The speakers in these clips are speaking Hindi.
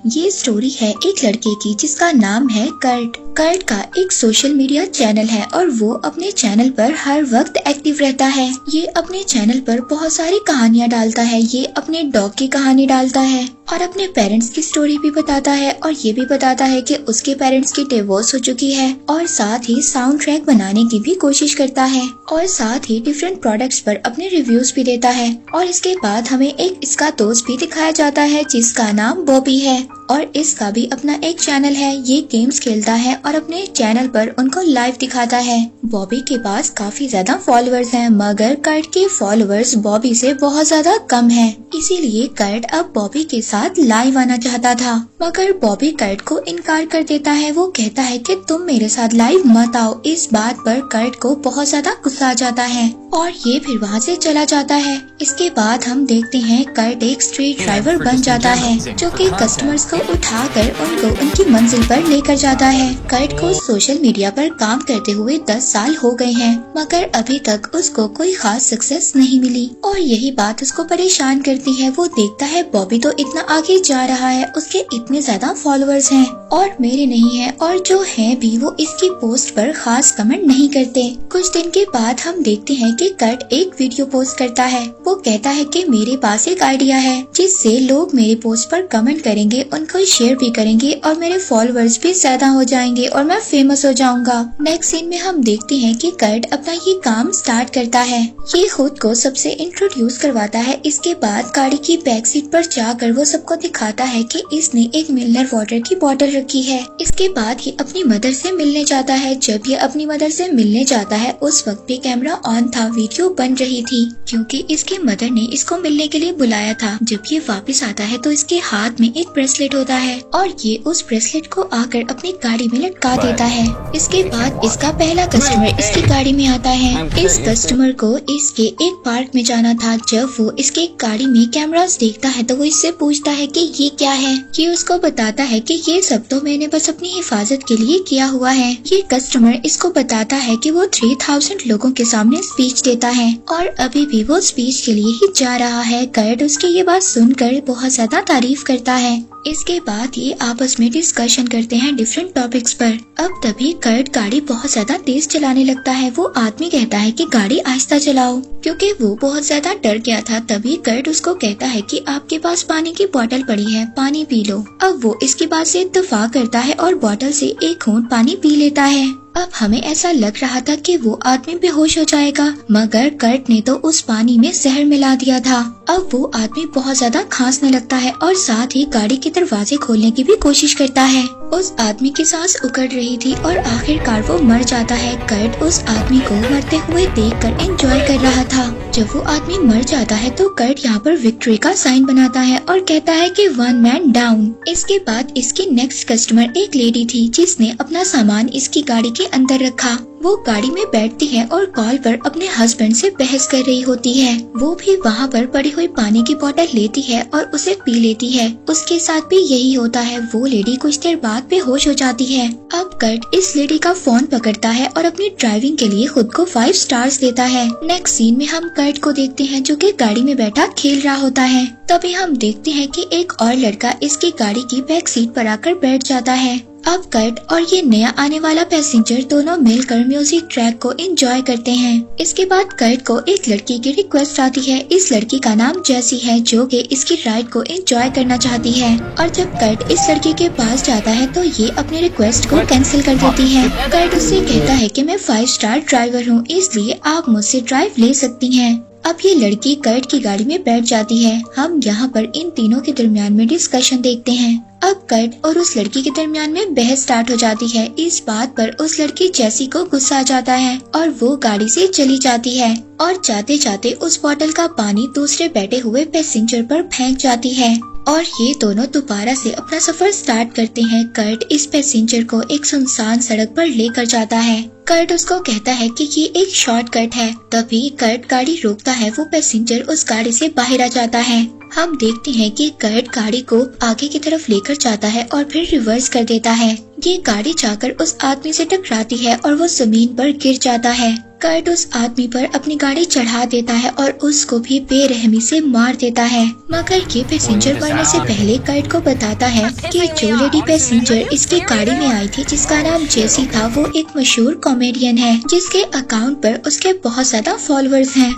ये स्टोरी है एक लड़के की जिसका नाम है कर्ट। कर्ट का एक सोशल मीडिया चैनल है और वो अपने चैनल पर हर वक्त एक्टिव रहता है। ये अपने चैनल पर बहुत सारी कहानियाँ डालता है। ये अपने डॉग की कहानी डालता है और अपने पेरेंट्स की स्टोरी भी बताता है और ये भी बताता है कि उसके पेरेंट्स की डिवोर्स हो चुकी है और साथ ही साउंड ट्रैक बनाने की भी कोशिश करता है और साथ ही डिफरेंट प्रोडक्ट्स पर अपने रिव्यूज भी देता है। और इसके बाद हमें एक इसका दोस्त भी दिखाया जाता है जिसका नाम बॉबी है और इसका भी अपना एक चैनल है। ये गेम्स खेलता है और अपने चैनल पर उनको लाइव दिखाता है। बॉबी के पास काफी ज्यादा फॉलोअर्स हैं, मगर कर्ट के फॉलोअर्स बॉबी से बहुत ज्यादा कम हैं। इसीलिए कर्ट अब बॉबी के साथ लाइव आना चाहता था, मगर बॉबी कर्ट को इनकार कर देता है। वो कहता है कि तुम मेरे साथ लाइव मत आओ। इस बात पर कर्ट को बहुत ज्यादा गुस्सा आ जाता है और ये फिर वहाँ से चला जाता है। इसके बाद हम देखते हैं कर्ट एक स्ट्रीट ड्राइवर बन जाता है जो कि कस्टमर्स को उठाकर उनको उनकी मंजिल पर लेकर जाता है। कर्ट को सोशल मीडिया पर काम करते हुए 10 साल हो गए हैं, मगर अभी तक उसको कोई खास सक्सेस नहीं मिली और यही बात उसको परेशान करती है। वो देखता है बॉबी तो इतना आगे जा रहा है, उसके इतने ज्यादा फॉलोअर्स हैं और मेरे नहीं है, और जो है भी वो इसकी पोस्ट पर खास कमेंट नहीं करते। कुछ दिन के बाद हम देखते हैं कि कर्ट एक वीडियो पोस्ट करता है। वो कहता है कि मेरे पास एक आइडिया है जिससे लोग मेरे पोस्ट पर कमेंट करेंगे, उनको शेयर भी करेंगे और मेरे फॉलोअर्स भी ज्यादा हो जाएंगे और मैं फेमस हो जाऊंगा। नेक्स्ट सीन में हम देखते हैं कि कर्ट अपना ये काम स्टार्ट करता है। ये खुद को सबसे इंट्रोड्यूस करवाता है। इसके बाद गाड़ी की बैक सीट पर जाकर वो सबको दिखाता है कि इसने एक मिनरल वाटर की बोतल रखी है। इसके बाद ये अपनी मदर से मिलने जाता है। जब ये अपनी मदर से मिलने जाता है उस वक्त भी कैमरा ऑन था, वीडियो बन रही थी क्योंकि इसकी मदर ने इसको मिलने के लिए बुलाया था। जब ये वापस आता है तो इसके हाथ में एक ब्रेसलेट होता है और ये उस ब्रेसलेट को आकर अपनी गाड़ी में लटका देता है। इसके बाद इसका पहला कस्टमर इसकी गाड़ी में आता है। इस कस्टमर को इसके एक पार्क में जाना था। जब वो इसके गाड़ी में कैमरास देखता है तो वो इससे पूछता है कि ये क्या है। ये उसको बताता है कि ये सब तो मैंने बस अपनी हिफाजत के लिए किया हुआ है। ये कस्टमर इसको बताता है कि वो 3000 लोगों के सामने स्पीच देता है और अभी भी वो स्पीच के लिए ही जा रहा है। कर्ट उसकी ये बात सुनकर बहुत ज्यादा तारीफ करता है। इसके बाद ये आपस में डिस्कशन करते हैं डिफरेंट टॉपिक्स पर। अब तभी कर्ट गाड़ी बहुत ज्यादा तेज चलाने लगता है। वो आदमी कहता है कि गाड़ी आहिस्ता चलाओ क्योंकि वो बहुत ज्यादा डर गया था। तभी कर्ट उसको कहता है कि आपके पास पानी की बोतल पड़ी है, पानी पी लो। अब वो इसकी बात से इत्तेफाक करता है और बोतल से एक घूंट पानी पी लेता है। अब हमें ऐसा लग रहा था कि वो आदमी बेहोश हो जाएगा, मगर कर्ट ने तो उस पानी में जहर मिला दिया था। अब वो आदमी बहुत ज्यादा खांसने लगता है और साथ ही गाड़ी के दरवाजे खोलने की भी कोशिश करता है। उस आदमी की सांस उखड़ रही थी और आखिरकार वो मर जाता है। कर्ट उस आदमी को मरते हुए देखकर एंजॉय कर रहा था। जब वो आदमी मर जाता है तो कर्ट यहाँ पर विक्ट्री का साइन बनाता है और कहता है कि 1 मैन डाउन। इसके बाद इसकी नेक्स्ट कस्टमर एक लेडी थी जिसने अपना सामान इसकी गाड़ी के अंदर रखा। वो गाड़ी में बैठती है और कॉल पर अपने हस्बैंड से बहस कर रही होती है। वो भी वहाँ पर पड़ी हुई पानी की बोतल लेती है और उसे पी लेती है। उसके साथ भी यही होता है। वो लेडी कुछ देर बाद बेहोश हो जाती है। अब कर्ट इस लेडी का फोन पकड़ता है और अपनी ड्राइविंग के लिए खुद को 5 स्टार्स देता है। नेक्स्ट सीन में हम कर्ट को देखते हैं जो कि गाड़ी में बैठा खेल रहा होता है। तभी हम देखते हैं कि एक और लड़का इसकी गाड़ी की बैक सीट पर आकर बैठ जाता है। अब कर्ट और ये नया आने वाला पैसेंजर दोनों मिलकर म्यूजिक ट्रैक को एंजॉय करते हैं। इसके बाद कर्ट को एक लड़की की रिक्वेस्ट आती है। इस लड़की का नाम जैसी है जो कि इसकी राइड को एंजॉय करना चाहती है और जब कर्ट इस लड़की के पास जाता है तो ये अपनी रिक्वेस्ट को कैंसिल कर देती है। कर्ट उससे कहता है कि मैं 5 स्टार ड्राइवर हूँ, इसलिए आप मुझसे ड्राइव ले सकती हैं। अब ये लड़की कर्ट की गाड़ी में बैठ जाती है। हम यहाँ पर इन तीनों के दरमियान में डिस्कशन देखते हैं। अब कर्ट और उस लड़की के दरमियान में बहस स्टार्ट हो जाती है। इस बात पर उस लड़की जैसी को गुस्सा आ जाता है और वो गाड़ी से चली जाती है और जाते जाते उस बोतल का पानी दूसरे बैठे हुए पैसेंजर पर फेंक जाती है और ये दोनों दोबारा से अपना सफर स्टार्ट करते हैं। कर्ट इस पैसेंजर को एक सुनसान सड़क पर लेकर जाता है कर्ट उसको कहता है कि ये एक शॉर्टकट है। तभी कर्ट गाड़ी रोकता है, वो पैसेंजर उस गाड़ी से बाहर आ जाता है। हम देखते हैं कि कर्ट गाड़ी को आगे की तरफ लेकर जाता है और फिर रिवर्स कर देता है। ये गाड़ी जाकर उस आदमी से टकराती है और वो जमीन पर गिर जाता है। कर्ट उस आदमी पर अपनी गाड़ी चढ़ा देता है और उसको भी बेरहमी से मार देता है। मगर ये पैसेंजर मरने से पहले कर्ट को बताता है कि जो लेडी पैसेंजर इसकी गाड़ी में आई थी, जिसका नाम जेसी था, वो एक मशहूर कॉमेडियन है जिसके अकाउंट पर उसके बहुत ज्यादा फॉलोअर्स हैं।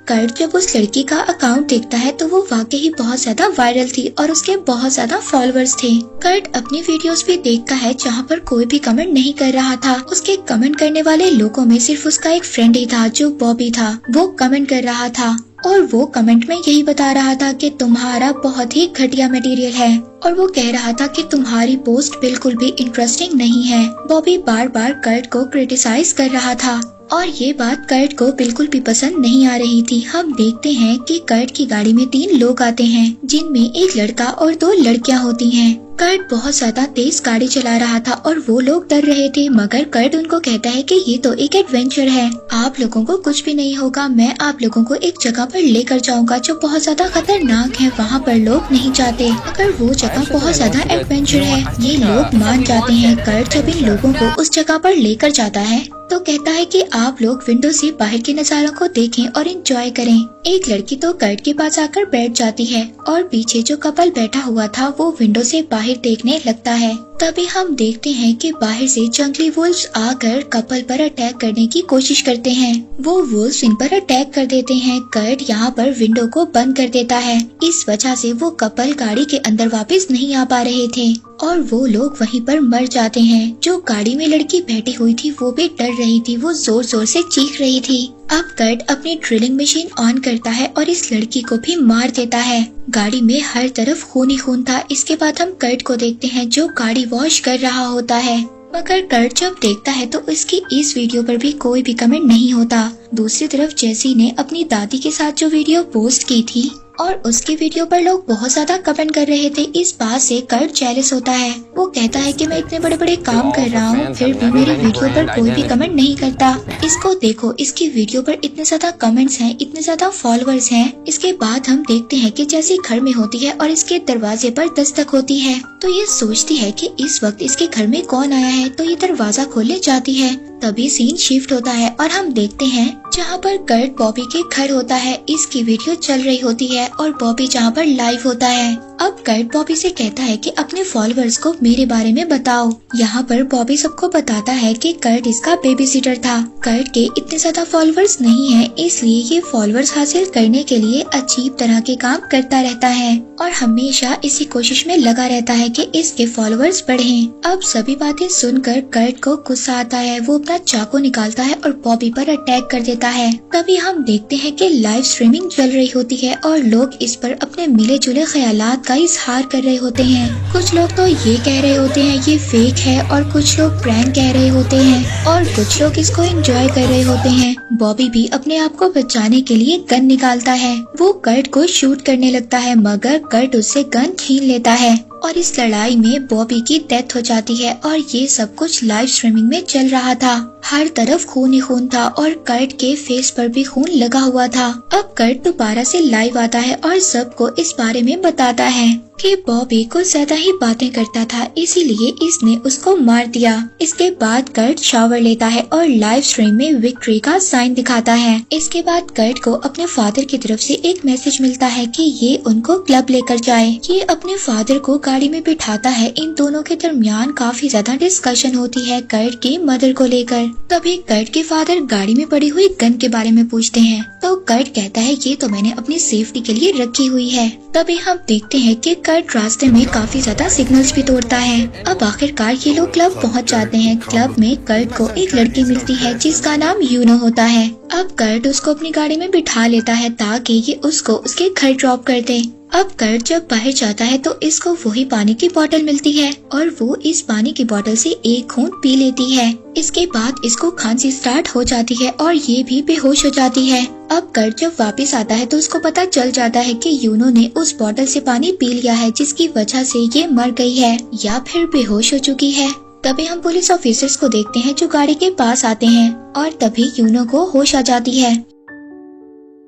कर्ट जब उस लड़की का अकाउंट देखता है तो वो वाकई ही बहुत ज्यादा वायरल थी और उसके बहुत ज्यादा फॉलोअर्स थे। कर्ट अपनी वीडियोस भी देखता है जहाँ पर कोई भी कमेंट नहीं कर रहा था। उसके कमेंट करने वाले लोगों में सिर्फ उसका एक फ्रेंड ही था जो बॉबी था। वो कमेंट कर रहा था और वो कमेंट में यही बता रहा था कि तुम्हारा बहुत ही घटिया मटेरियल है और वो कह रहा था कि तुम्हारी पोस्ट बिल्कुल भी इंटरेस्टिंग नहीं है। बॉबी बार बार कर्ट को क्रिटिसाइज कर रहा था और ये बात कर्ट को बिल्कुल भी पसंद नहीं आ रही थी। हम देखते हैं कि कर्ट की गाड़ी में 3 लोग आते हैं, जिनमें एक लड़का और 2 लड़कियां होती हैं। कर्ट बहुत ज्यादा तेज गाड़ी चला रहा था और वो लोग डर रहे थे, मगर कर्ट उनको कहता है कि ये तो एक एडवेंचर है, आप लोगों को कुछ भी नहीं होगा। मैं आप लोगों को एक जगह पर लेकर जाऊंगा जो बहुत ज्यादा खतरनाक है, वहाँ पर लोग नहीं जाते, मगर वो जगह बहुत ज्यादा एडवेंचर है। ये लोग मान जाते हैं। कर्ट जब इन लोगों को उस जगह पर लेकर जाता है तो कहता है कि आप लोग विंडो से बाहर के नजारों को देखें और एंजॉय करें। एक लड़की तो कर्ट के पास आकर बैठ जाती है और पीछे जो कपल बैठा हुआ था वो विंडो से बाहर देखने लगता है। तभी हम देखते हैं कि बाहर से जंगली वुल्व्स आकर कपल पर अटैक करने की कोशिश करते हैं। वो वुल्व्स इन पर अटैक कर देते हैं। कर्ट यहाँ पर विंडो को बंद कर देता है। इस वजह से वो कपल गाड़ी के अंदर वापस नहीं आ पा रहे थे और वो लोग वहीं पर मर जाते हैं। जो गाड़ी में लड़की बैठी हुई थी वो भी डर रही थी, वो जोर जोर से चीख रही थी। अब कर्ट अपनी ड्रिलिंग मशीन ऑन करता है और इस लड़की को भी मार देता है। गाड़ी में हर तरफ खून ही खून था। इसके बाद हम कर्ट को देखते हैं जो गाड़ी वॉश कर रहा होता है, मगर कर्ट जब देखता है तो इसकी इस वीडियो पर भी कोई भी कमेंट नहीं होता। दूसरी तरफ जेसी ने अपनी दादी के साथ जो वीडियो पोस्ट की थी और उसकी वीडियो पर लोग बहुत ज्यादा कमेंट कर रहे थे। इस बात से कर्ट जेलस होता है। वो कहता है कि मैं इतने बड़े बड़े काम कर रहा हूँ, फिर भी मेरी वीडियो पर कोई भी कमेंट नहीं करता। इसको देखो, इसकी वीडियो पर इतने ज्यादा कमेंट्स हैं, इतने ज्यादा फॉलोअर्स हैं। इसके बाद हम देखते हैं कि जैसे घर में होती है और इसके दरवाजे पर दस्तक होती है तो ये सोचती है कि इस वक्त इसके घर में कौन आया है, तो ये दरवाजा खोलने जाती है। तभी सीन शिफ्ट होता है और हम देखते हैं जहाँ पर कर्ट बॉबी के घर होता है। इसकी वीडियो चल रही होती है और बॉबी जहाँ पर लाइव होता है। अब कर्ट बॉबी से कहता है कि अपने फॉलोअर्स को मेरे बारे में बताओ। यहाँ पर बॉबी सबको बताता है कि कर्ट इसका बेबी सिटर था। कर्ट के इतने ज्यादा फॉलोअर्स नहीं है, इसलिए ये फॉलोअर्स हासिल करने के लिए अजीब तरह के काम करता रहता है और हमेशा इसी कोशिश में लगा रहता है कि इसके फॉलोअर्स बढ़ें। अब सभी बातें सुनकर कर्ट को गुस्सा आता है। वो अपना चाकू निकालता है और बॉबी पर अटैक कर देता है। तभी हम देखते हैं कि लाइव स्ट्रीमिंग चल रही होती है और लोग इस पर अपने मिले जुले ख्यालात का इजहार कर रहे होते हैं। कुछ लोग तो ये कह रहे होते हैं ये फेक है और कुछ लोग प्रैंक कह रहे होते हैं और कुछ लोग इसको एंजॉय कर रहे होते हैं। बॉबी भी अपने आप को बचाने के लिए गन निकालता है। वो कर्ट को शूट करने लगता है, मगर कर्ट उससे गन छीन लेता है और इस लड़ाई में बॉबी की डेथ हो जाती है। और ये सब कुछ लाइव स्ट्रीमिंग में चल रहा था। हर तरफ खून ही खून था और कर्ट के फेस पर भी खून लगा हुआ था। अब कर्ट दोबारा से लाइव आता है और सबको इस बारे में बताता है कि बॉबी कुछ ज्यादा ही बातें करता था, इसीलिए इसने उसको मार दिया। इसके बाद कर्ट शावर लेता है और लाइव स्ट्रीम में विक्ट्री का साइन दिखाता है। इसके बाद कर्ट को अपने फादर की तरफ से एक मैसेज मिलता है कि ये उनको क्लब लेकर जाए। ये अपने फादर को गाड़ी में बिठाता है। इन दोनों के दरमियान काफी ज्यादा डिस्कशन होती है कर्ट की मदर को लेकर। तभी कर्ट के फादर गाड़ी में पड़ी हुई गन के बारे में पूछते हैं तो कर्ट कहता है ये तो मैंने अपनी सेफ्टी के लिए रखी हुई है। तभी हम देखते हैं कि कर्ट रास्ते में काफी ज्यादा सिग्नल्स भी तोड़ता है। अब आखिरकार ये लोग क्लब पहुंच जाते हैं। क्लब में कर्ट को एक लड़की मिलती है जिसका नाम यूनो होता है। अब कर्ट उसको अपनी गाड़ी में बिठा लेता है ताकि ये उसको उसके घर ड्रॉप कर दे। अब कर्ट जब बाहर जाता है तो इसको वही पानी की बोतल मिलती है और वो इस पानी की बोतल से एक घूंट पी लेती है। इसके बाद इसको खांसी स्टार्ट हो जाती है और ये भी बेहोश हो जाती है। अब कर्ट जब वापस आता है तो उसको पता चल जाता है कि यूनो ने उस बोतल से पानी पी लिया है, जिसकी वजह से ये मर गई है या फिर बेहोश हो चुकी है। तभी हम पुलिस ऑफिसर्स को देखते हैं जो गाड़ी के पास आते हैं और तभी यूनो को होश आ जाती है।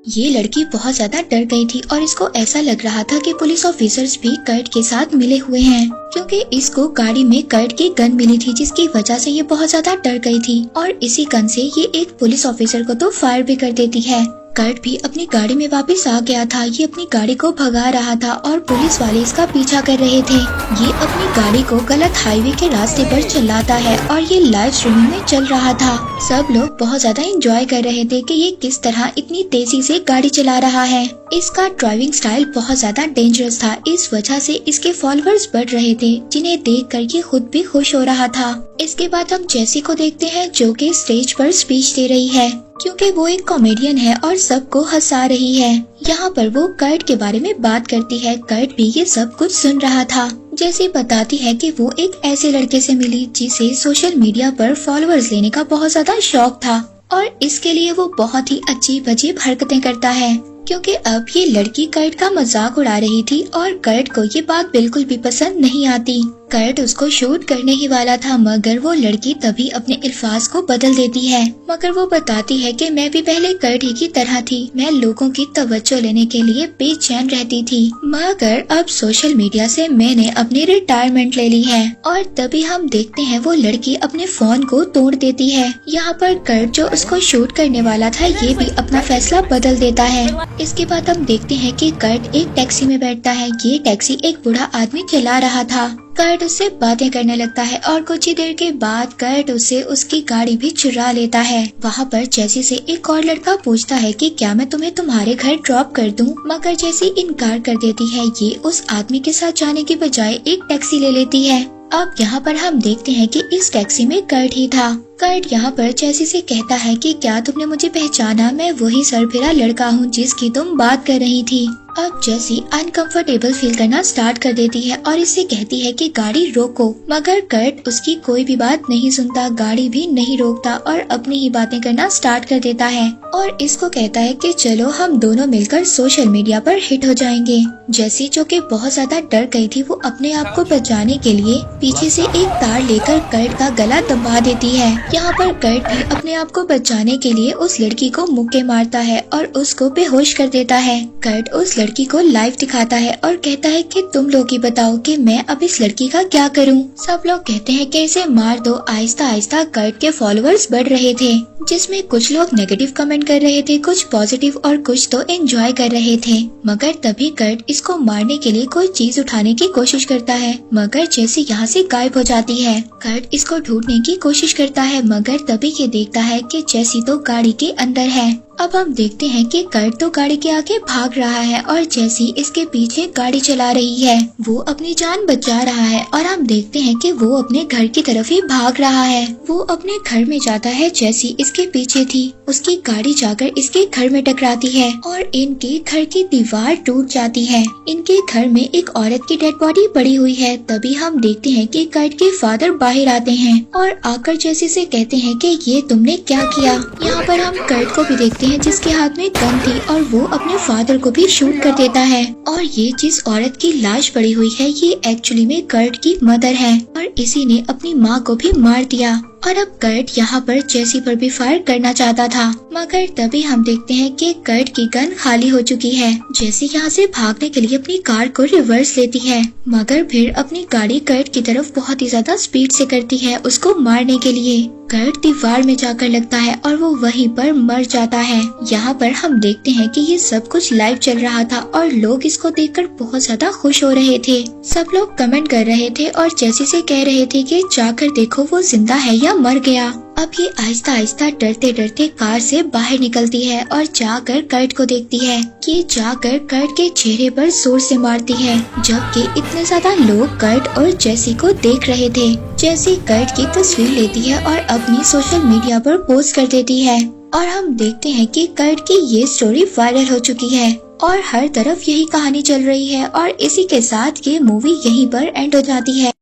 ये लड़की बहुत ज्यादा डर गई थी और इसको ऐसा लग रहा था कि पुलिस ऑफिसर्स भी कर्ट के साथ मिले हुए हैं, क्योंकि इसको गाड़ी में कर्ट की गन मिली थी, जिसकी वजह से ये बहुत ज्यादा डर गई थी और इसी गन से ये एक पुलिस ऑफिसर को तो फायर भी कर देती है। कर्ट भी अपनी गाड़ी में वापस आ गया था। ये अपनी गाड़ी को भगा रहा था और पुलिस वाले इसका पीछा कर रहे थे। ये अपनी गाड़ी को गलत हाईवे के रास्ते पर चलाता है और ये लाइव स्ट्रीमिंग में चल रहा था। सब लोग बहुत ज्यादा एंजॉय कर रहे थे कि ये किस तरह इतनी तेजी से गाड़ी चला रहा है। इसका ड्राइविंग स्टाइल बहुत ज्यादा डेंजरस था, इस वजह से इसके फॉलोअर्स बढ़ रहे थे, जिन्हें देखकर ये खुद भी खुश हो रहा था। इसके बाद हम जेसी को देखते हैं जो कि स्टेज पर स्पीच दे रही है, क्योंकि वो एक कॉमेडियन है और सबको हंसा रही है। यहाँ पर वो कर्ट के बारे में बात करती है। कर्ट भी ये सब कुछ सुन रहा था। जैसे बताती है कि वो एक ऐसे लड़के से मिली जिसे सोशल मीडिया पर फॉलोअर्स लेने का बहुत ज्यादा शौक था और इसके लिए वो बहुत ही अजीब अजीब हरकतें करता है, क्योंकि अब ये लड़की कर्ट का मजाक उड़ा रही थी और कर्ट को ये बात बिल्कुल भी पसंद नहीं आती। कर्ट उसको शूट करने ही वाला था, मगर वो लड़की तभी अपने अल्फाज को बदल देती है। मगर वो बताती है कि मैं भी पहले कर्ट ही की तरह थी, मैं लोगों की तवज्जो लेने के लिए बेचैन रहती थी, मगर अब सोशल मीडिया से मैंने अपनी रिटायरमेंट ले ली है। और तभी हम देखते हैं वो लड़की अपने फोन को तोड़ देती है। यहाँ पर कर्ट जो उसको शूट करने वाला था ये भी अपना फैसला बदल देता है। इसके बाद हम देखते हैं कि कर्ट एक टैक्सी में बैठता है। ये टैक्सी एक बूढ़ा आदमी चला रहा था। कर्ट उससे बातें करने लगता है और कुछ ही देर के बाद कर्ट उससे उसकी गाड़ी भी चुरा लेता है। वहाँ पर जेसी से एक और लड़का पूछता है कि क्या मैं तुम्हें तुम्हारे घर ड्रॉप कर दूं, मगर जेसी इनकार कर देती है। ये उस आदमी के साथ जाने के बजाय एक टैक्सी ले लेती है। अब यहाँ पर हम देखते हैं कि इस टैक्सी में कर्ट ही था। कर्ट यहाँ पर जेसी से कहता है कि क्या तुमने मुझे पहचाना, मैं वही सरफिरा लड़का हूँ जिसकी तुम बात कर रही थी। अब जेसी अनकंफर्टेबल फील करना स्टार्ट कर देती है और इससे कहती है कि गाड़ी रोको, मगर कर्ट उसकी कोई भी बात नहीं सुनता, गाड़ी भी नहीं रोकता और अपनी ही बातें करना स्टार्ट कर देता है और इसको कहता है कि चलो हम दोनों मिलकर सोशल मीडिया पर हिट हो जाएंगे। जेसी जो कि बहुत ज्यादा डर गई थी, वो अपने आप को बचाने के लिए पीछे से एक तार लेकर कर्ट का गला दबा देती है। यहाँ पर कर्ट भी अपने आप को बचाने के लिए उस लड़की को मुक्के मारता है और उसको बेहोश कर देता है। कर्ट उस लड़की को लाइव दिखाता है और कहता है कि तुम लोग ही बताओ कि मैं अब इस लड़की का क्या करूं। सब लोग कहते हैं कि इसे मार दो। आहिस्ता आहिस्ता कर्ट के फॉलोअर्स बढ़ रहे थे, जिसमें कुछ लोग नेगेटिव कमेंट कर रहे थे, कुछ पॉजिटिव और कुछ तो एंजॉय कर रहे थे। मगर तभी कर्ट इसको मारने के लिए कोई चीज उठाने की कोशिश करता है, मगर जेसी यहाँ से गायब हो जाती है। कर्ट इसको ढूंढने की कोशिश करता है, मगर तभी ये देखता है कि जेसी तो गाड़ी के अंदर है। अब हम देखते हैं कि कर्ट तो गाड़ी के आगे भाग रहा है और जेसी इसके पीछे गाड़ी चला रही है। वो अपनी जान बचा रहा है और हम देखते हैं कि वो अपने घर की तरफ ही भाग रहा है। वो अपने घर में जाता है, जेसी इसके पीछे थी। उसकी गाड़ी जाकर इसके घर में टकराती है और इनके घर की दीवार टूट जाती है। इनके घर में एक औरत की डेड बॉडी पड़ी हुई है। तभी हम देखते हैं कि कर्ट के फादर बाहर आते हैं और आकर जेसी से कहते हैं कि ये तुमने क्या किया। यहाँ पर हम कर्ट को भी देखते हैं जिसके हाथ में गन थी और वो अपने फादर को भी शूट कर देता है। और ये जिस औरत की लाश पड़ी हुई है ये एक्चुअली में कर्ट की मदर है और इसी ने अपनी माँ को भी मार दिया। और अब कर्ट यहाँ पर जेसी पर भी फायर करना चाहता था, मगर तभी हम देखते हैं कि कर्ट की गन खाली हो चुकी है। जेसी यहाँ से भागने के लिए अपनी कार को रिवर्स लेती है, मगर फिर अपनी गाड़ी कर्ट की तरफ बहुत ही ज्यादा स्पीड से करती है उसको मारने के लिए। कर्ट दीवार में जाकर लगता है और वो वहीं पर मर जाता है। यहाँ पर हम देखते हैं कि ये सब कुछ लाइव चल रहा था और लोग इसको देखकर बहुत ज्यादा खुश हो रहे थे। सब लोग कमेंट कर रहे थे और जेसी से कह रहे थे कि जाकर देखो वो जिंदा है या मर गया। अब ये आहिस्ता आहिस्ता डरते डरते कार से बाहर निकलती है और जाकर कर्ट को देखती है। ये जाकर कर्ट के चेहरे पर जोर से मारती है, जबकि इतने ज्यादा लोग कर्ट और जेसी को देख रहे थे। जेसी कर्ट की तस्वीर लेती है और अपनी सोशल मीडिया पर पोस्ट कर देती है और हम देखते हैं कि कर्ट की ये स्टोरी वायरल हो चुकी है और हर तरफ यही कहानी चल रही है और इसी के साथ ये मूवी यहीं पर एंड हो जाती है।